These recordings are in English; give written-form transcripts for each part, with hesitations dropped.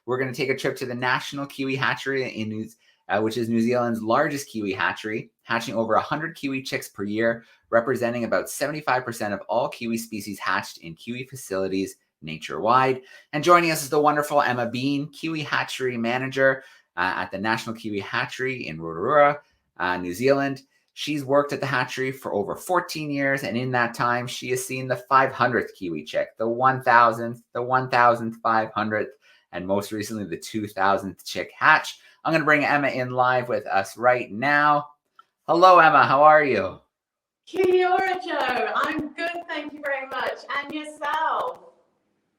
We're going to take a trip to the National Kiwi Hatchery, which is New Zealand's largest kiwi hatchery, hatching over 100 kiwi chicks per year, representing about 75% of all kiwi species hatched in kiwi facilities nature-wide. And joining us is the wonderful Emma Bean, Kiwi Hatchery Manager at the National Kiwi Hatchery in Rotorua, New Zealand. She's worked at the hatchery for over 14 years, and in that time, she has seen the 500th kiwi chick, the 1,000th, the 1,500th, and most recently, the 2,000th chick hatch. I'm going to bring Emma in live with us right now. Hello, Emma. How are you? Kia ora, Joe. I'm good, thank you very much. And yourself?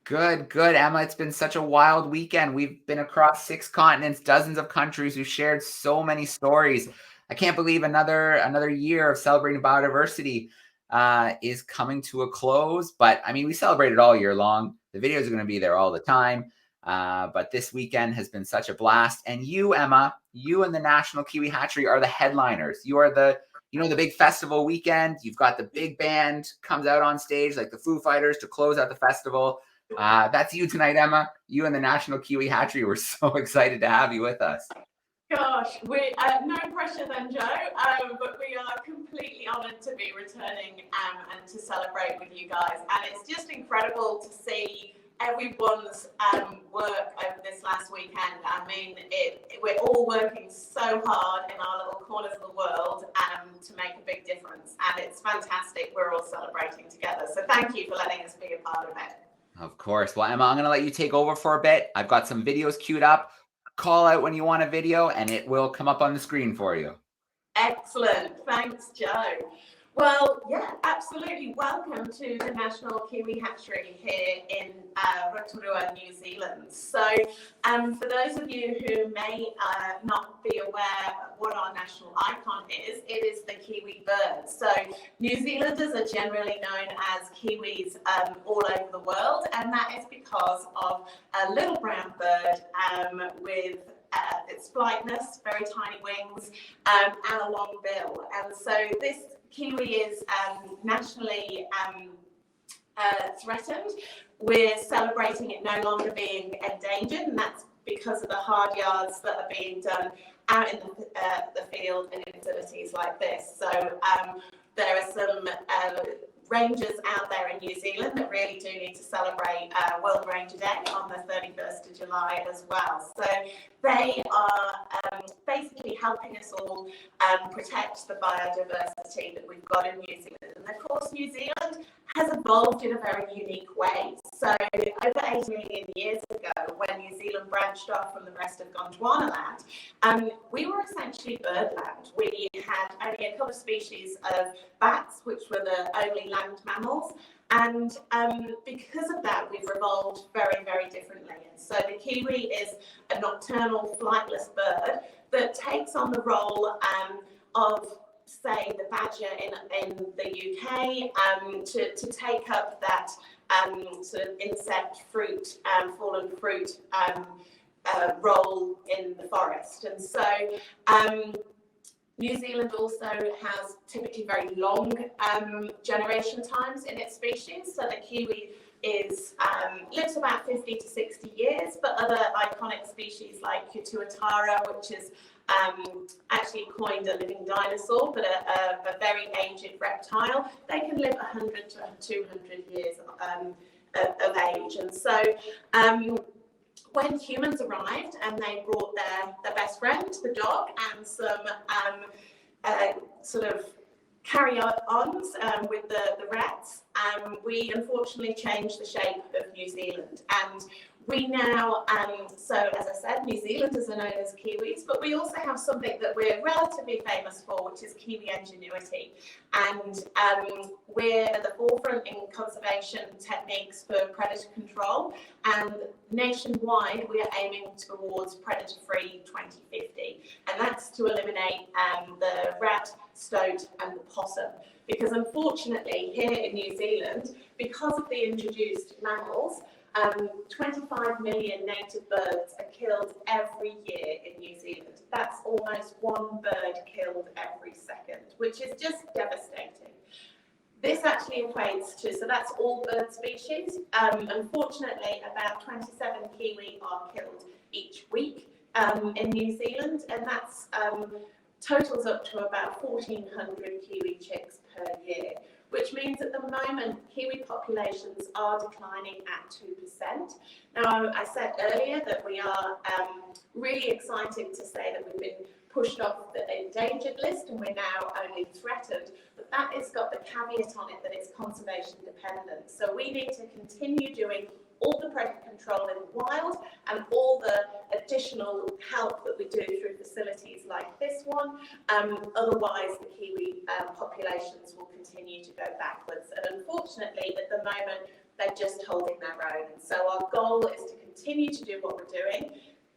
Good, Emma. It's been such a wild weekend. We've been across 6 continents, dozens of countries. We've shared so many stories. I can't believe another year of celebrating biodiversity is coming to a close. But I mean, we celebrated all year long. The videos are going to be there all the time. But this weekend has been such a blast. And you, Emma, you and the National Kiwi Hatchery are the headliners. You are the big festival weekend. You've got the big band comes out on stage like the Foo Fighters to close out the festival. That's you tonight, Emma. You and the National Kiwi Hatchery. We're so excited to have you with us. Gosh, we no pressure then, Joe, but we are completely honoured to be returning and to celebrate with you guys. And it's just incredible to see everyone's work over this last weekend. I mean, we're all working so hard in our little corners of the world to make a big difference. And it's fantastic. We're all celebrating together. So thank you for letting us be a part of it. Of course. Well, Emma, I'm going to let you take over for a bit. I've got some videos queued up. Call out when you want a video and it will come up on the screen for you. Excellent. Thanks, Joe. Well, yeah, absolutely. Welcome to the National Kiwi Hatchery here in Rotorua, New Zealand. So for those of you who may not be aware what our national icon is, it is the kiwi bird. So New Zealanders are generally known as Kiwis all over the world, and that is because of a little brown bird with its flightness, very tiny wings, and a long bill. And so this kiwi is nationally threatened. We're celebrating it no longer being endangered, and that's because of the hard yards that are being done out in the field and in facilities like this. So there are some rangers out there in New Zealand that really do need to celebrate World Ranger Day on the 31st of July as well. So they are basically helping us all protect the biodiversity that we've got in New Zealand. And of course, New Zealand has evolved in a very unique way. So over 8 million years ago, when New Zealand branched off from the rest of Gondwana land, we were essentially birdland. We had only a couple of species of bats, which were the only land mammals. And because of that, we've evolved very, very differently. And so the kiwi is a nocturnal flightless bird that takes on the role of, say, the badger in the UK to take up that sort of insect, fruit, fallen fruit role in the forest. And so New Zealand also has typically very long generation times in its species. So the kiwi lives about 50 to 60 years, but other iconic species like Tuatara, which is actually coined a living dinosaur, but a very aged reptile, they can live 100 to 200 years of age. And so when humans arrived and they brought their best friend, the dog, and some sort of carry-ons with the rats, we unfortunately changed the shape of New Zealand. And we now, so as I said, New Zealanders are known as Kiwis, but we also have something that we're relatively famous for, which is Kiwi ingenuity. And we're at the forefront in conservation techniques for predator control. And nationwide, we are aiming towards predator-free 2050. And that's to eliminate the rat, stoat, and the possum. Because unfortunately, here in New Zealand, because of the introduced mammals, 25 million native birds are killed every year in New Zealand. That's almost one bird killed every second, which is just devastating. This actually equates to, so that's all bird species. Unfortunately, about 27 kiwi are killed in New Zealand, and that's totals up to about 1,400 Kiwi chicks per year, which means at the moment Kiwi populations are declining at 2%. Now, I said earlier that we are really excited to say that we've been pushed off the endangered list and we're now only threatened, but that has got the caveat on it that it's conservation dependent. So we need to continue doing all the predator control in the wild and all the additional help that we do through facilities like this one. Otherwise, the Kiwi populations will continue to go backwards. And unfortunately, at the moment, they're just holding their own. And so our goal is to continue to do what we're doing,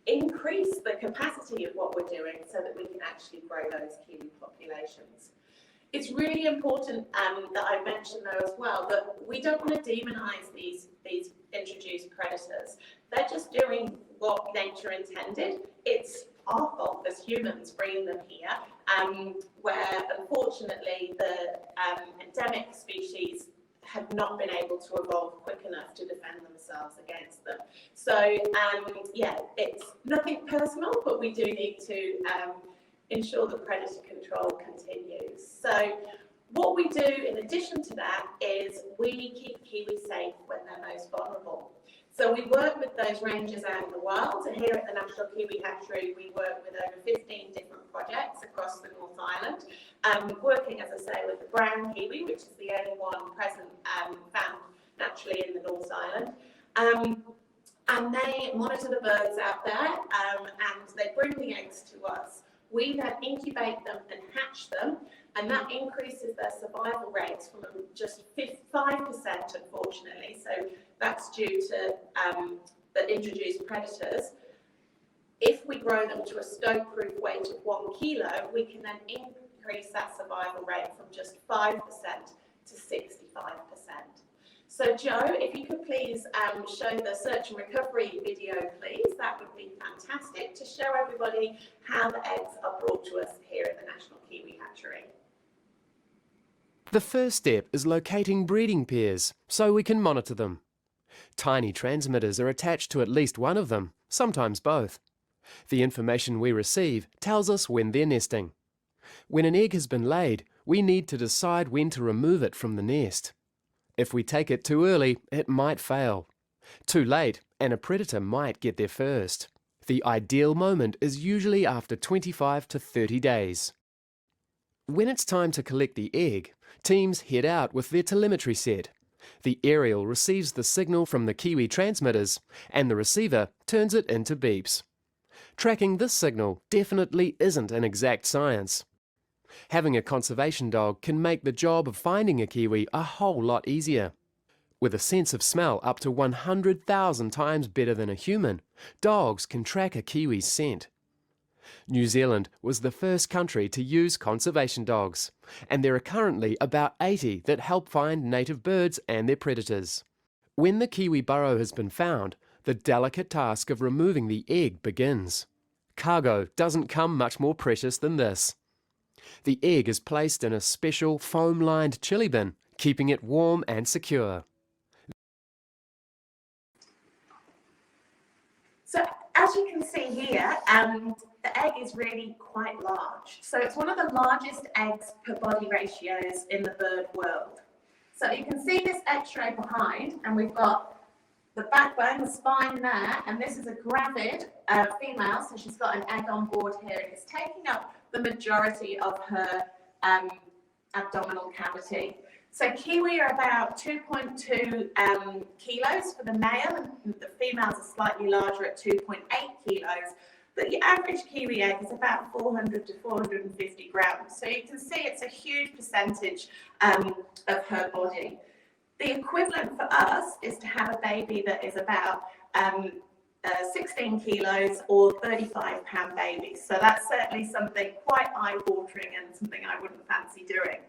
increase the capacity of what we're doing so that we can actually grow those Kiwi populations. It's really important that I mention though as well that we don't want to demonise these introduced predators. They're just doing what nature intended. It's our fault as humans bringing them here, where unfortunately the endemic species have not been able to evolve quick enough to defend themselves against them. So yeah, it's nothing personal, but we do need to ensure that predator control continues. So what we do in addition to that is we keep Kiwi safe when they're most vulnerable. So we work with those rangers out in the wild. So here at the National Kiwi Hatchery, we work with over 15 different projects across the North Island, working, as I say, with the brown kiwi, which is the only one present found naturally in the North Island. And they monitor the birds out there and they bring the eggs to us. We then incubate them and hatch them, and that increases their survival rates from just 5%, unfortunately. So that's due to the introduced predators. If we grow them to a stove-proof weight of 1 kilo, we can then increase that survival rate from just 5% to 65%. So Joe, if you could please show the search and recovery video, please, that would be fantastic to show everybody how the eggs are brought to us here at the National Kiwi Hatchery. The first step is locating breeding pairs so we can monitor them. Tiny transmitters are attached to at least one of them, sometimes both. The information we receive tells us when they're nesting. When an egg has been laid, we need to decide when to remove it from the nest. If we take it too early, it might fail. Too late, and a predator might get there first. The ideal moment is usually after 25 to 30 days. When it's time to collect the egg, teams head out with their telemetry set. The aerial receives the signal from the Kiwi transmitters, and the receiver turns it into beeps. Tracking this signal definitely isn't an exact science. Having a conservation dog can make the job of finding a Kiwi a whole lot easier. With a sense of smell up to 100,000 times better than a human, dogs can track a Kiwi's scent. New Zealand was the first country to use conservation dogs, and there are currently about 80 that help find native birds and their predators. When the Kiwi burrow has been found, the delicate task of removing the egg begins. Cargo doesn't come much more precious than this. The egg is placed in a special foam-lined chili bin, keeping it warm and secure. So as you can see here, the egg is really quite large. So it's one of the largest eggs per body ratios in the bird world. So you can see this X-ray behind, and we've got the backbone, the spine there, and this is a gravid female, so she's got an egg on board here, and it's taking up the majority of her abdominal cavity. So Kiwi are about 2.2 kilos for the male, and the females are slightly larger at 2.8 kilos. But the average Kiwi egg is about 400 to 450 grams. So you can see it's a huge percentage of her body. The equivalent for us is to have a baby that is about 16 kilos or 35-pound baby. So that's certainly something quite eye-watering and something I wouldn't fancy doing.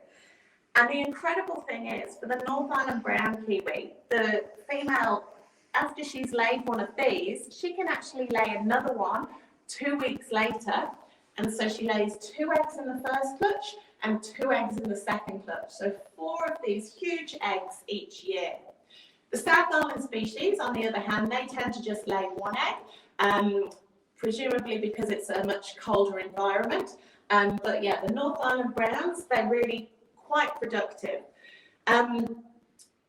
And the incredible thing is, for the North Island brown Kiwi, the female, after she's laid one of these, she can actually lay another one 2 weeks later. And so she lays 2 eggs in the first clutch and 2 eggs in the second clutch. So 4 of these huge eggs each year. The South Island species, on the other hand, they tend to just lay 1 egg. presumably because it's a much colder environment. But yeah, the North Island browns, they're really quite productive.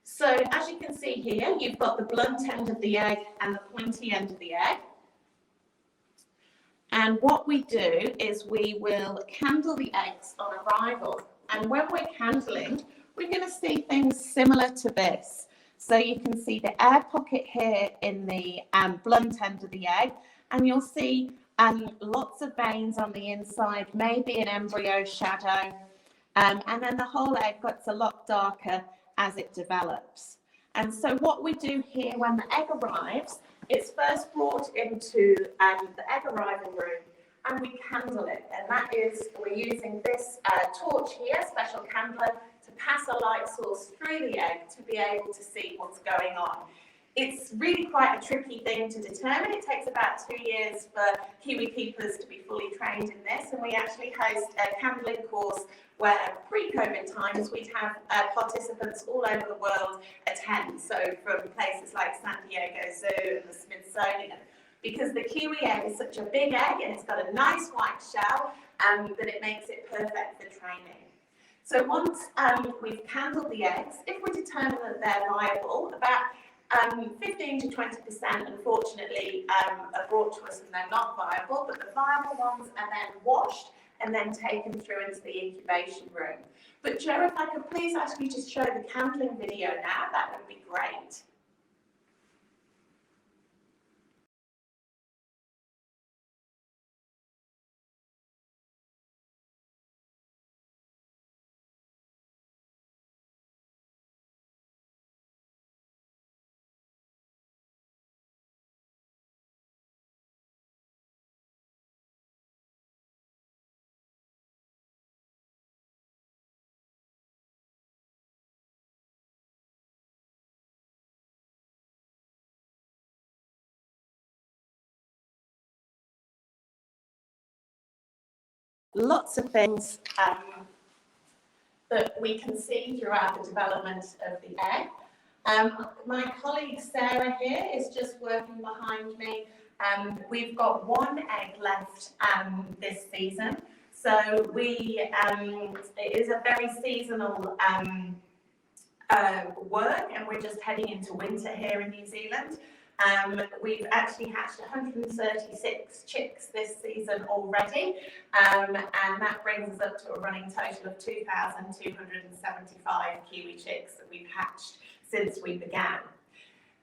So as you can see here, you've got the blunt end of the egg and the pointy end of the egg. And what we do is we will candle the eggs on arrival. And when we're candling, we're going to see things similar to this. So you can see the air pocket here in the blunt end of the egg, and you'll see lots of veins on the inside, maybe an embryo shadow, and then the whole egg gets a lot darker as it develops. And so what we do here when the egg arrives, it's first brought into the egg arrival room and we candle it. And that is, we're using this torch here, special candler, to pass a light source through the egg to be able to see what's going on. It's really quite a tricky thing to determine. It takes about 2 years for Kiwi keepers to be fully trained in this, and we actually host a candling course where pre-COVID times we'd have participants all over the world attend, so from places like San Diego Zoo and the Smithsonian, because the Kiwi egg is such a big egg and it's got a nice white shell that it makes it perfect for training. So once we've candled the eggs, if we determine that they're viable, about 15 to 20% unfortunately are brought to us and they're not viable, but the viable ones are then washed and then taken through into the incubation room. But Joe, if I could please ask you to show the candling video now, that would be great. Lots of things that we can see throughout the development of the egg. My colleague Sarah here is just working behind me. We've got one egg left this season, so it is a very seasonal work, and we're just heading into winter here in New Zealand. We've actually hatched 136 chicks this season already, and that brings us up to a running total of 2,275 Kiwi chicks that we've hatched since we began.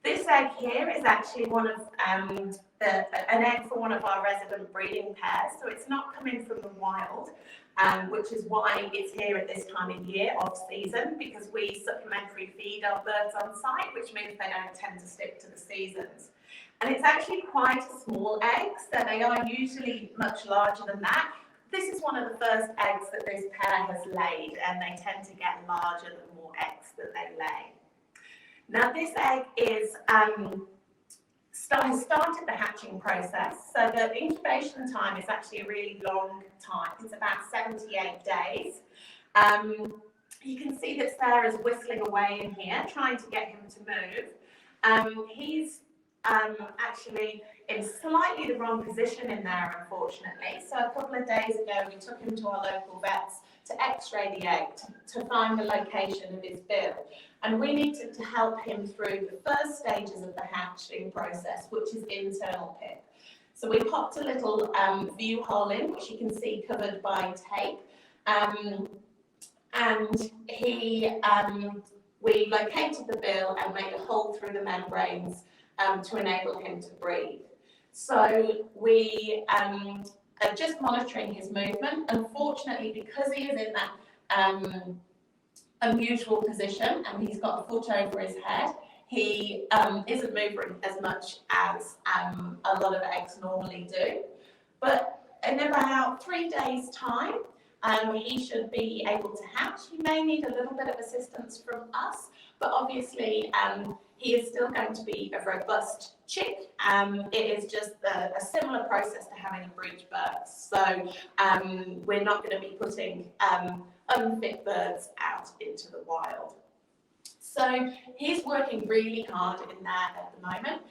This egg here is actually one of an egg for one of our resident breeding pairs, so it's not coming from the wild, which is why it's here at this time of year, off season, because we supplementary feed our birds on site, which means they don't tend to stick to the seasons. And it's actually quite a small egg, so they are usually much larger than that. This is one of the first eggs that this pair has laid, and they tend to get larger the more eggs that they lay. Now this egg is has started the hatching process, so the incubation time is actually a really long time. It's about 78 days. You can see that Sarah's whistling away in here, trying to get him to move. He's actually in slightly the wrong position in there, unfortunately. So a couple of days ago, we took him to our local vets to x-ray the egg to find the location of his bill. And we needed to help him through the first stages of the hatching process, which is internal pip. So we popped a little view hole in, which you can see covered by tape. And we located the bill and made a hole through the membranes to enable him to breathe. So we are just monitoring his movement. Unfortunately, because he is in that unusual position and he's got a foot over his head, he isn't moving as much as a lot of eggs normally do. But in about 3 days' time, he should be able to hatch. He may need a little bit of assistance from us, but obviously he is still going to be a robust chick. It is just a similar process to having a breech birth. So we're not going to be putting unfit birds out into the wild. So he's working really hard in there at the moment.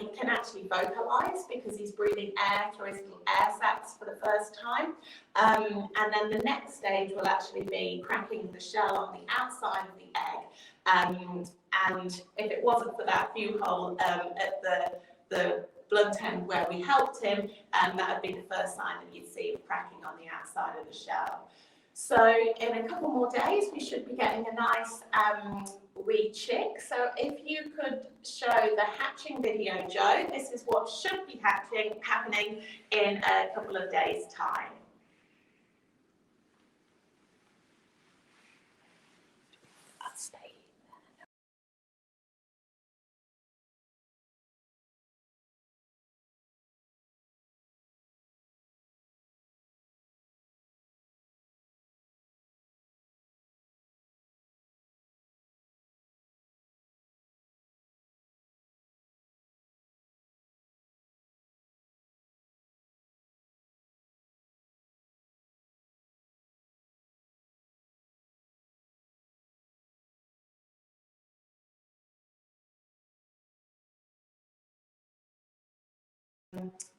He can actually vocalise because he's breathing air through his little air sacs for the first time. And then the next stage will actually be cracking the shell on the outside of the egg. And if it wasn't for that view hole at the blunt end where we helped him, that would be the first sign that you'd see of cracking on the outside of the shell. So in a couple more days, we should be getting a nice wee chick. So if you could show the hatching video, Joe, this is what should be happening in a couple of days' time. I'll stay.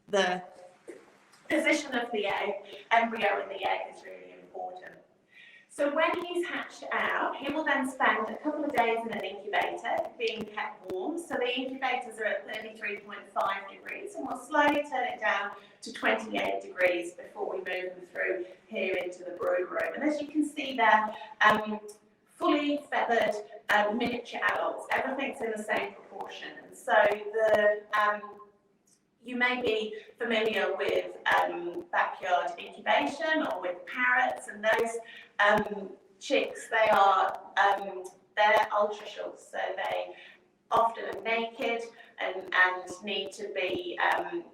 The position of the embryo in the egg is really important. So when he's hatched out, he will then spend a couple of days in an incubator being kept warm. So the incubators are at 33.5 degrees, and we'll slowly turn it down to 28 degrees before we move them through here into the brood room. And as you can see there, fully feathered miniature adults, everything's in the same proportion. And so you may be familiar with backyard incubation or with parrots, and those chicks, they're ultra short, so they often are naked and need to be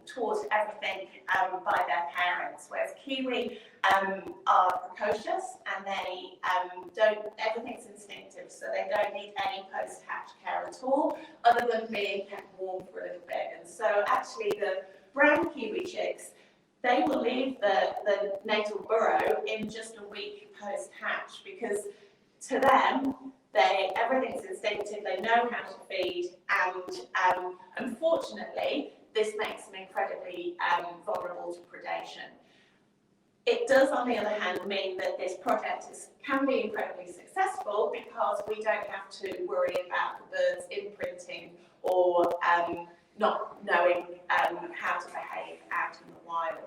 taught everything by their parents, whereas Kiwi are precocious and they everything's instinctive, so they don't need any post-hatch care at all, other than being kept warm for a little bit. And so actually the brown Kiwi chicks, they will leave the natal burrow in just a week post-hatch, because to them, everything's instinctive, they know how to feed, and unfortunately, this makes them incredibly vulnerable to predation. It does, on the other hand, mean that this project can be incredibly successful because we don't have to worry about the birds imprinting or not knowing how to behave out in the wild.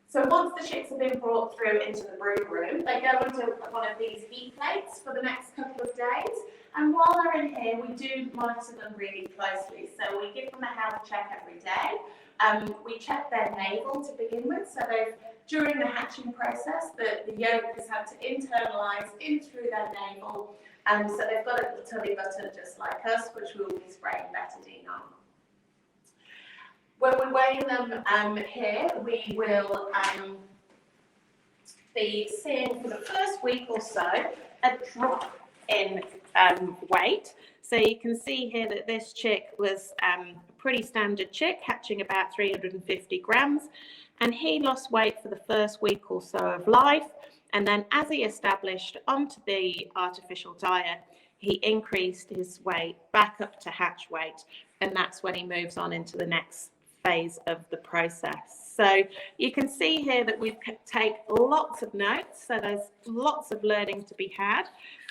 So once the chicks have been brought through into the brood room, they go into one of these heat plates for the next couple of days. And while they're in here, we do monitor them really closely. So we give them a health check every day. We check their navel to begin with. So during the hatching process, the yolk has had to internalise in through their navel. And so they've got a little tummy button just like us, which we'll be spraying betadine on. When we weigh them here, we will be seeing for the first week or so a drop in weight. So you can see here that this chick was a pretty standard chick, hatching about 350 grams, and he lost weight for the first week or so of life. And then as he established onto the artificial diet, he increased his weight back up to hatch weight, and that's when he moves on into the next phase of the process. So you can see here that we've taken lots of notes, so there's lots of learning to be had,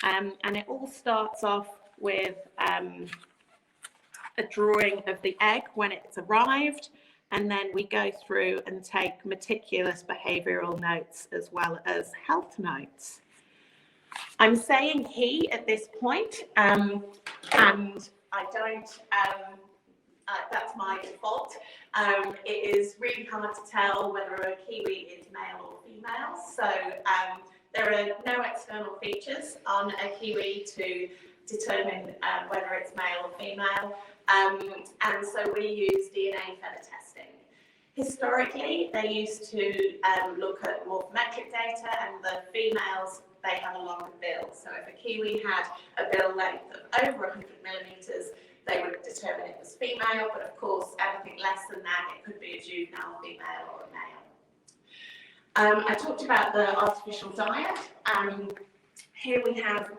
and it all starts off with a drawing of the egg when it's arrived, and then we go through and take meticulous behavioural notes as well as health notes. I'm saying he at this point, and I don't, that's my default. It is really hard to tell whether a Kiwi is male or female, so there are no external features on a Kiwi to determine whether it's male or female, and so we use DNA feather testing. Historically, they used to look at morphometric data, and the females, they have a longer bill. So if a Kiwi had a bill length of over 100 millimetres, they would determine it was female, but of course, anything less than that, it could be a juvenile female or a male. I talked about the artificial diet. Here we have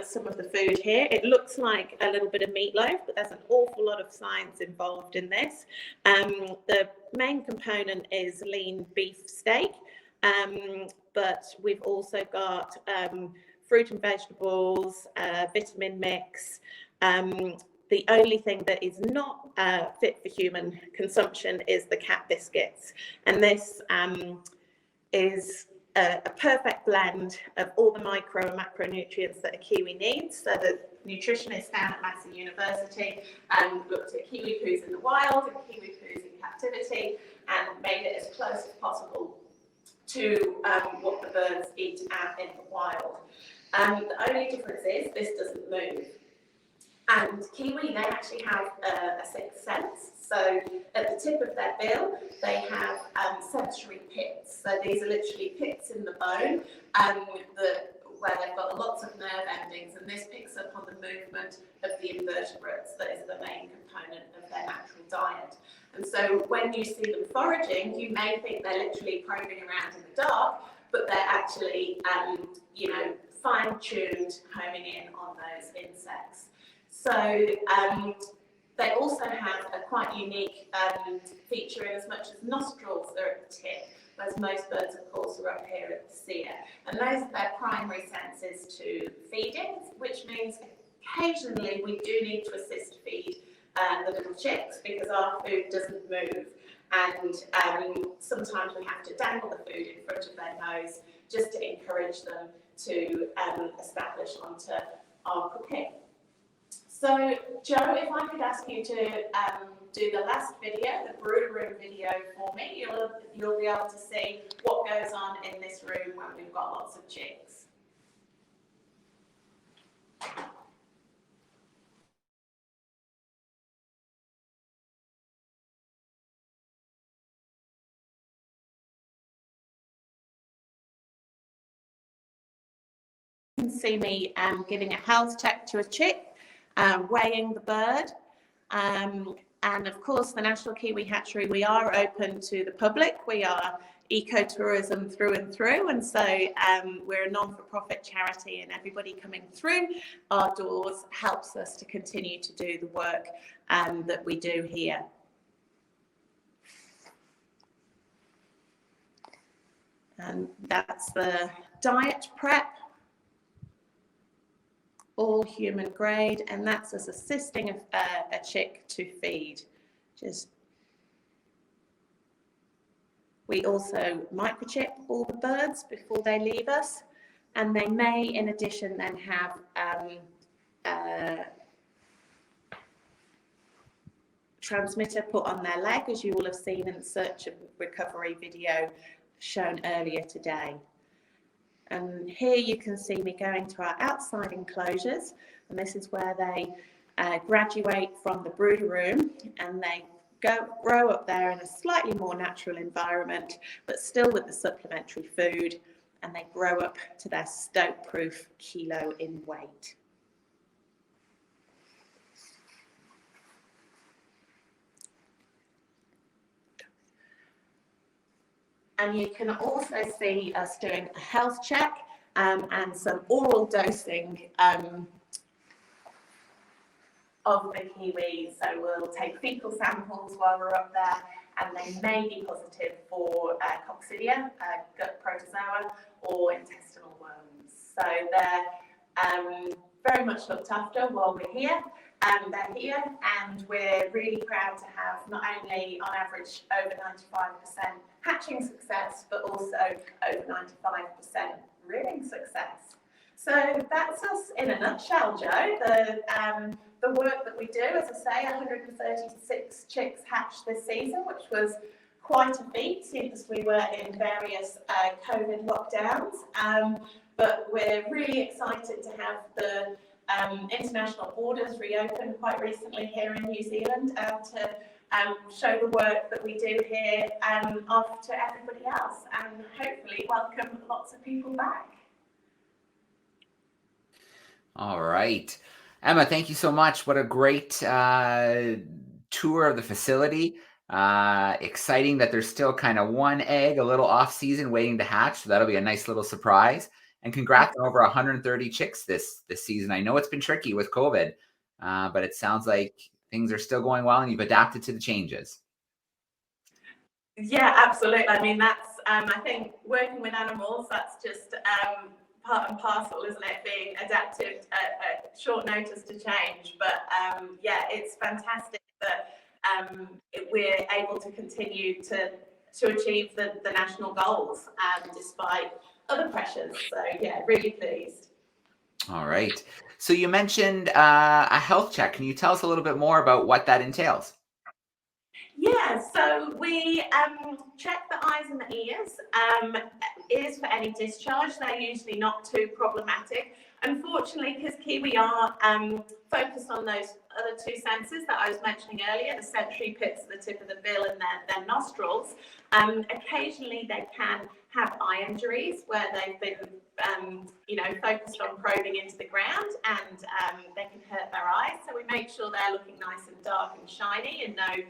some of the food here. It looks like a little bit of meatloaf, but there's an awful lot of science involved in this. The main component is lean beef steak, but we've also got fruit and vegetables, vitamin mix. The only thing that is not fit for human consumption is the cat biscuits. And this is a perfect blend of all the micro and macronutrients that a kiwi needs. So the nutritionist down at Massey University looked at kiwi poos in the wild and kiwi poos in captivity and made it as close as possible to what the birds eat out in the wild. The only difference is this doesn't move. And kiwi, they actually have a sixth sense. So at the tip of their bill, they have sensory pits. So these are literally pits in the bone where they've got lots of nerve endings, and this picks up on the movement of the invertebrates that is the main component of their natural diet. And so when you see them foraging, you may think they're literally probing around in the dark, but they're actually, fine-tuned, homing in on those insects. So they also have a quite unique feature in as much as nostrils are at the tip, whereas most birds, of course, are up here at the cere. And those are their primary senses to feeding, which means occasionally we do need to assist feed the little chicks because our food doesn't move. And sometimes we have to dangle the food in front of their nose just to encourage them to establish onto our cooking. So, Joe, if I could ask you to do the last video, the brooder room video for me, you'll be able to see what goes on in this room when we've got lots of chicks. You can see me giving a health check to a chick. Weighing the bird, and of course the National Kiwi Hatchery, we are open to the public. We are ecotourism through and through, and so we're a non-for-profit charity, and everybody coming through our doors helps us to continue to do the work that we do here. And that's the diet prep. All human grade, and that's us assisting a chick to feed. We also microchip all the birds before they leave us, and they may, in addition, then have a transmitter put on their leg, as you will have seen in the search and recovery video shown earlier today. And here you can see me going to our outside enclosures, and this is where they graduate from the brooder room, and they grow up there in a slightly more natural environment, but still with the supplementary food, and they grow up to their stoke-proof kilo in weight. And you can also see us doing a health check and some oral dosing of the kiwi. So we'll take fecal samples while we're up there, and they may be positive for coccidia, gut protozoa, or intestinal worms. So they're very much looked after while we're here. They're here, and we're really proud to have not only on average over 95% hatching success, but also over 95% rearing success. So that's us in a nutshell, Joe. The work that we do, as I say, 136 chicks hatched this season, which was quite a feat since we were in various COVID lockdowns. But we're really excited to have the international borders reopened quite recently here in New Zealand to show the work that we do here off to everybody else, and hopefully welcome lots of people back. All right. Emma, thank you so much. What a great tour of the facility. Exciting that there's still kind of one egg, a little off season waiting to hatch. So that'll be a nice little surprise. And congrats on over 130 chicks this season. I know it's been tricky with COVID, but it sounds like things are still going well and you've adapted to the changes. Yeah, absolutely. I mean, that's, I think working with animals, that's just part and parcel, isn't it? Being adapted at short notice to change. But yeah, it's fantastic that we're able to continue to achieve the national goals despite other pressures. So yeah, really pleased. All right. So you mentioned a health check. Can you tell us a little bit more about what that entails? Yeah, so we check the eyes and the ears. Ears for any discharge. They're usually not too problematic. Unfortunately, because Kiwi are focused on those other two senses that I was mentioning earlier, the sensory pits at the tip of the bill and their nostrils, occasionally they can have eye injuries where they've been focused on probing into the ground, and they can hurt their eyes. So we make sure they're looking nice and dark and shiny and no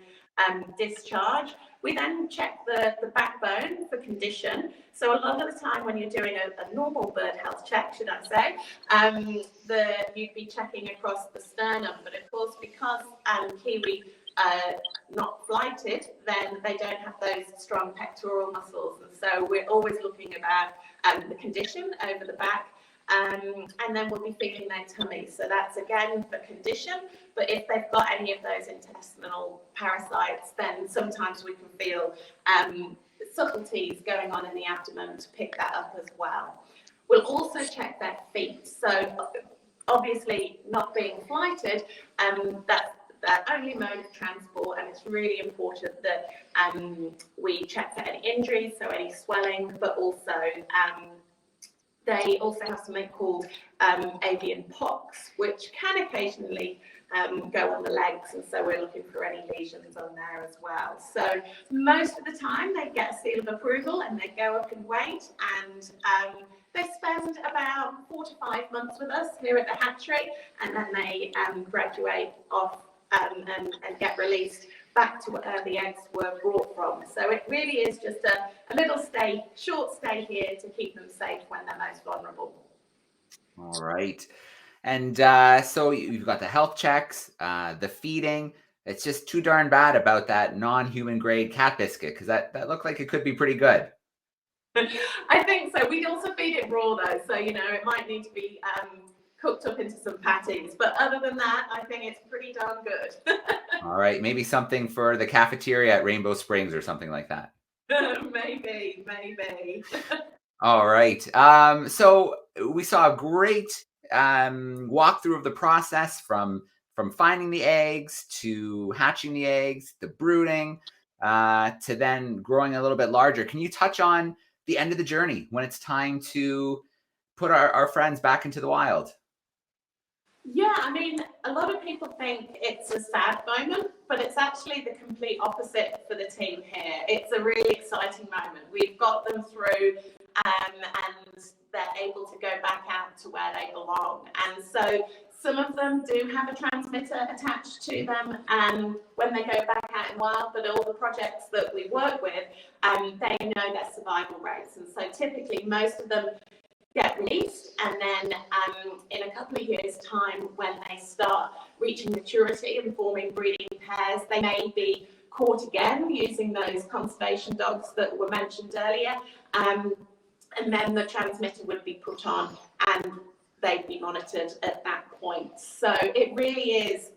discharge. We then check the backbone for condition. So a lot of the time when you're doing a normal bird health check, should I say, you'd be checking across the sternum. But of course, because Kiwi not flighted, then they don't have those strong pectoral muscles. And so we're always looking about the condition over the back. And then we'll be feeling their tummy. So that's again for condition. But if they've got any of those intestinal parasites, then sometimes we can feel subtleties going on in the abdomen to pick that up as well. We'll also check their feet. So obviously not being flighted, that's their only mode of transport, and it's really important that we check for any injuries, so any swelling, but also they also have something called avian pox, which can occasionally go on the legs, and so we're looking for any lesions on there as well. So most of the time they get a seal of approval and they go up in weight, and they spend about 4 to 5 months with us here at the hatchery, and then they graduate off and get released back to where the eggs were brought from. So it really is just a little short stay here to keep them safe when they're most vulnerable. All right. And so you've got the health checks, the feeding. It's just too darn bad about that non-human grade cat biscuit, because that looked like it could be pretty good. I think so. We'd also feed it raw though, so it might need to be cooked up into some patties. But other than that, I think it's pretty darn good. All right, maybe something for the cafeteria at Rainbow Springs or something like that. Maybe. All right. So we saw a great walkthrough of the process from finding the eggs to hatching the eggs, the brooding, to then growing a little bit larger. Can you touch on the end of the journey when it's time to put our friends back into the wild? Yeah, I mean, a lot of people think it's a sad moment, but it's actually the complete opposite for the team here. It's a really exciting moment. We've got them through and they're able to go back out to where they belong. And so some of them do have a transmitter attached to them when they go back out in wild, but all the projects that we work with, they know their survival rates. And so typically most of them get released, and then in a couple of years' time, when they start reaching maturity and forming breeding pairs, they may be caught again using those conservation dogs that were mentioned earlier, and then the transmitter would be put on and they'd be monitored at that point. So it really is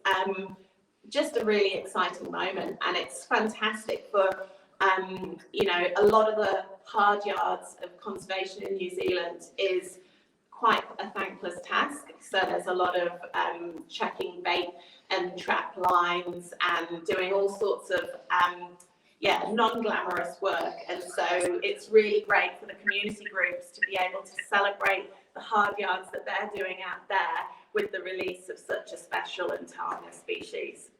just a really exciting moment, and it's fantastic for a lot of the hard yards of conservation in New Zealand is quite a thankless task. So there's a lot of checking bait and trap lines and doing all sorts of non-glamorous work. And so it's really great for the community groups to be able to celebrate the hard yards that they're doing out there with the release of such a special and timeless species.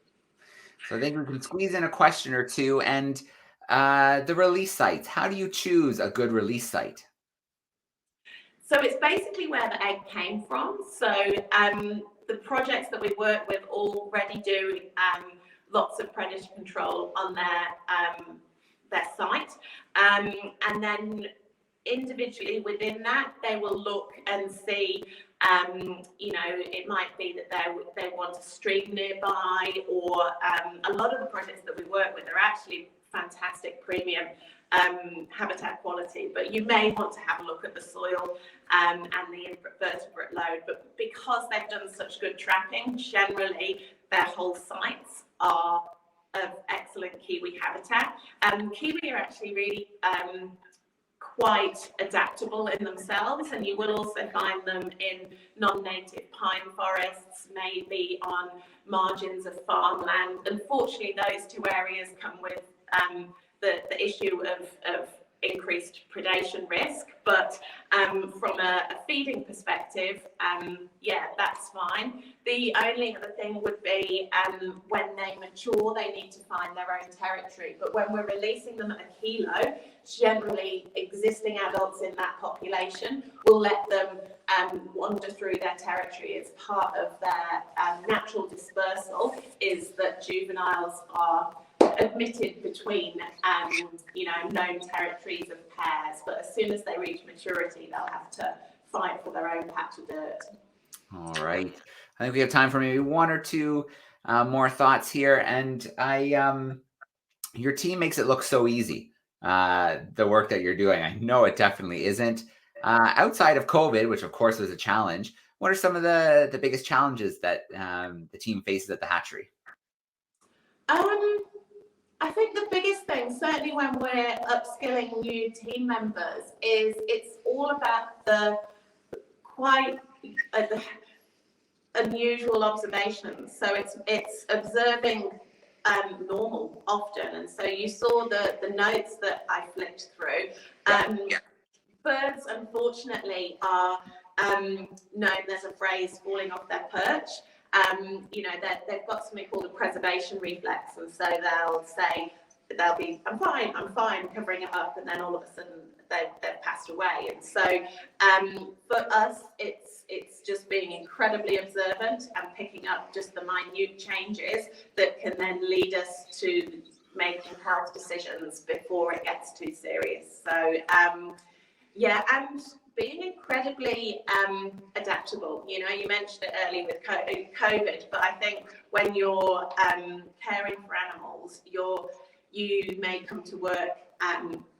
So I think we can squeeze in a question or two. And the release sites, how do you choose a good release site? So it's basically where the egg came from. So the projects that we work with already do lots of predator control on their site. And then individually within that, they will look and see, it might be that they want a stream nearby, or a lot of the projects that we work with are actually fantastic premium habitat quality, but you may want to have a look at the soil and the invertebrate load. But because they've done such good trapping, generally their whole sites are of excellent kiwi habitat. Kiwi are actually really quite adaptable in themselves, and you will also find them in non-native pine forests, maybe on margins of farmland. Unfortunately, those two areas come with the issue of increased predation risk, but from a feeding perspective, that's fine. The only other thing would be when they mature, they need to find their own territory. But when we're releasing them at a kilo, generally existing adults in that population will let them wander through their territory. As part of their natural dispersal is that juveniles are admitted between known territories of pairs, but as soon as they reach maturity, they'll have to fight for their own patch of dirt. All right, I think we have time for maybe one or two more thoughts here. And your team makes it look so easy, the work that you're doing. I know it definitely isn't. Outside of COVID, which of course was a challenge, what are some of the biggest challenges that the team faces at the hatchery? I think the biggest thing, certainly when we're upskilling new team members, is it's all about the quite unusual observations. So it's observing normal often, and so you saw the notes that I flipped through. Birds, unfortunately, are known, there's a phrase, falling off their perch. They've got something called a preservation reflex, and so they'll be, I'm fine, covering it up, and then all of a sudden they've passed away. And so for us, it's just being incredibly observant and picking up just the minute changes that can then lead us to making health decisions before it gets too serious. So and being incredibly adaptable. You mentioned it earlier with COVID, but I think when you're caring for animals, you may come to work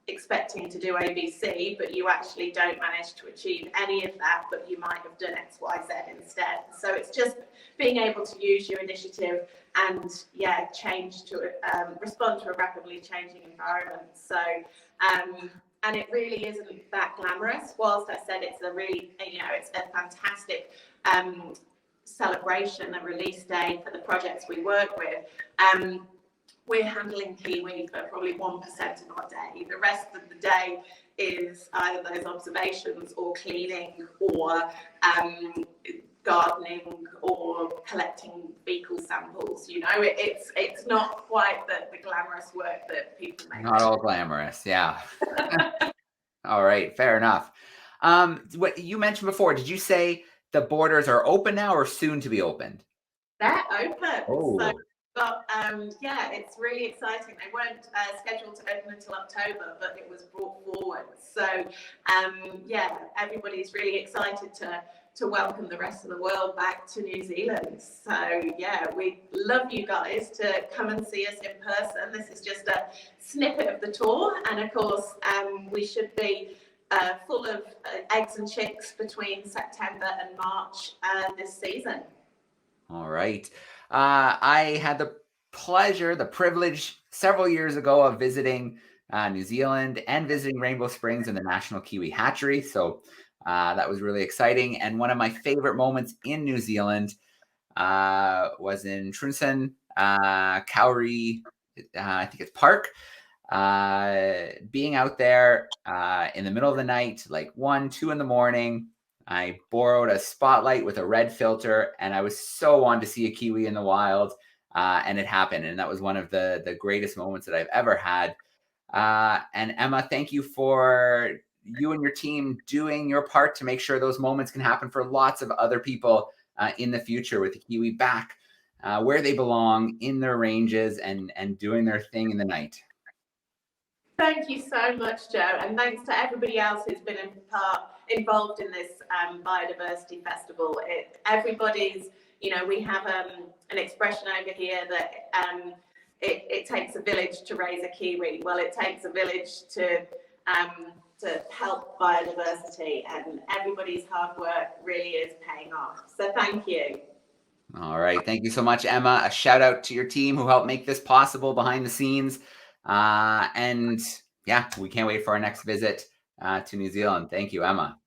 expecting to do ABC, but you actually don't manage to achieve any of that, but you might have done X, Y, Z instead. So it's just being able to use your initiative and change to respond to a rapidly changing environment. So and it really isn't that glamorous. Whilst I said it's a really, it's a fantastic celebration, a release day for the projects we work with. We're handling Kiwi for probably 1% of our day. The rest of the day is either those observations or cleaning or gardening or collecting fecal samples. It's not quite the glamorous work that people make. Not all glamorous, yeah. All right, fair enough. What you mentioned before, did you say the borders are open now or soon to be opened? They're open. Oh. So, but it's really exciting. They weren't scheduled to open until October, but it was brought forward. So everybody's really excited to welcome the rest of the world back to New Zealand. So we love you guys to come and see us in person. This is just a snippet of the tour, and of course we should be full of eggs and chicks between September and March this season. All right. I had the pleasure, the privilege several years ago of visiting New Zealand and visiting Rainbow Springs and the National Kiwi Hatchery. So that was really exciting. And one of my favorite moments in New Zealand was in Trunsan, Kauri, I think it's Park. Being out there in the middle of the night, like 1, 2 in the morning, I borrowed a spotlight with a red filter, and I was so wanted to see a kiwi in the wild, and it happened. And that was one of the greatest moments that I've ever had. And Emma, thank you for you and your team doing your part to make sure those moments can happen for lots of other people in the future, with the kiwi back where they belong in their ranges and doing their thing in the night. Thank you so much, Joe, and thanks to everybody else who's been involved in this biodiversity festival. Everybody's, we have an expression over here that it takes a village to raise a kiwi. Well, it takes a village to help biodiversity, and everybody's hard work really is paying off. So thank you. All right. Thank you so much, Emma. A shout out to your team who helped make this possible behind the scenes. And yeah, we can't wait for our next visit to New Zealand. Thank you, Emma.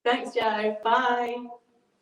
Thanks, Joe. Bye.